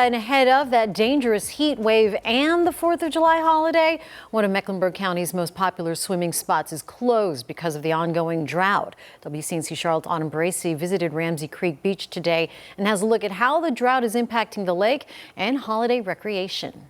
And ahead of that dangerous heat wave and the 4th of July holiday, one of Mecklenburg County's most popular swimming spots is closed because of the ongoing drought. WCNC Charlotte's Autumn Bracey visited Ramsey Creek Beach today and has a look at how the drought is impacting the lake and holiday recreation.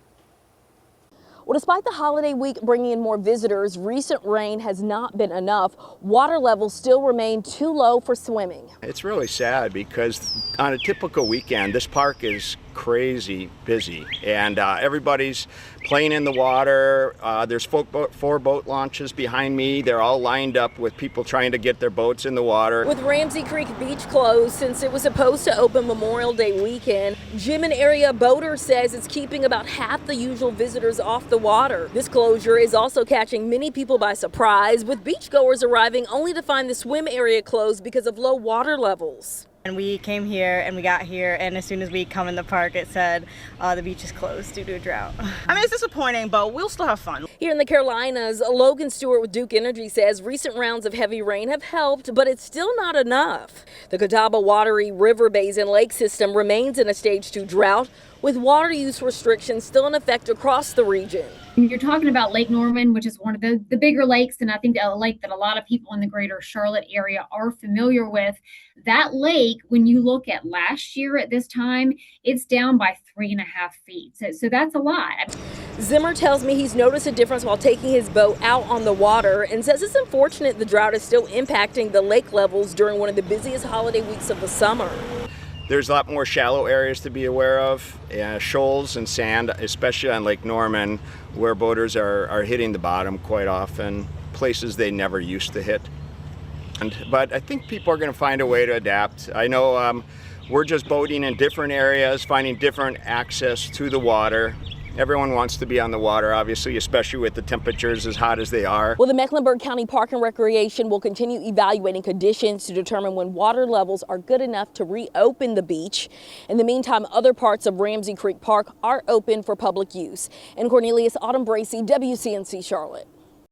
Well, despite the holiday week bringing in more visitors, recent rain has not been enough. Water levels still remain too low for swimming. It's really sad because on a typical weekend, this park is crazy busy and everybody's playing in the water. There's 4 boat launches behind me. They're all lined up with people trying to get their boats in the water. With Ramsey Creek Beach closed since it was supposed to open Memorial Day weekend, Jim and area boater says it's keeping about half the usual visitors off the water. This closure is also catching many people by surprise, with beachgoers arriving only to find the swim area closed because of low water levels. And we came here and we got here, and as soon as we come in the park, it said the beach is closed due to a drought. I mean, it's disappointing, but we'll still have fun. Here in the Carolinas, Logan Stewart with Duke Energy says recent rounds of heavy rain have helped, but it's still not enough. The Catawba Watery River Basin Lake system remains in a stage 2 drought, with water use restrictions still in effect across the region. You're talking about Lake Norman, which is one of the bigger lakes, and I think a lake that a lot of people in the greater Charlotte area are familiar with. That lake, when you look at last year at this time, it's down by 3.5 feet. So that's a lot. Zimmer tells me he's noticed a difference while taking his boat out on the water and says it's unfortunate the drought is still impacting the lake levels during one of the busiest holiday weeks of the summer. There's a lot more shallow areas to be aware of, shoals and sand, especially on Lake Norman, where boaters are hitting the bottom quite often, places they never used to hit. But I think people are going to find a way to adapt. I know we're just boating in different areas, finding different access to the water. Everyone wants to be on the water, obviously, especially with the temperatures as hot as they are. Well, the Mecklenburg County Park and Recreation will continue evaluating conditions to determine when water levels are good enough to reopen the beach. In the meantime, other parts of Ramsey Creek Park are open for public use. And Cornelius, Autumn Bracey, WCNC Charlotte.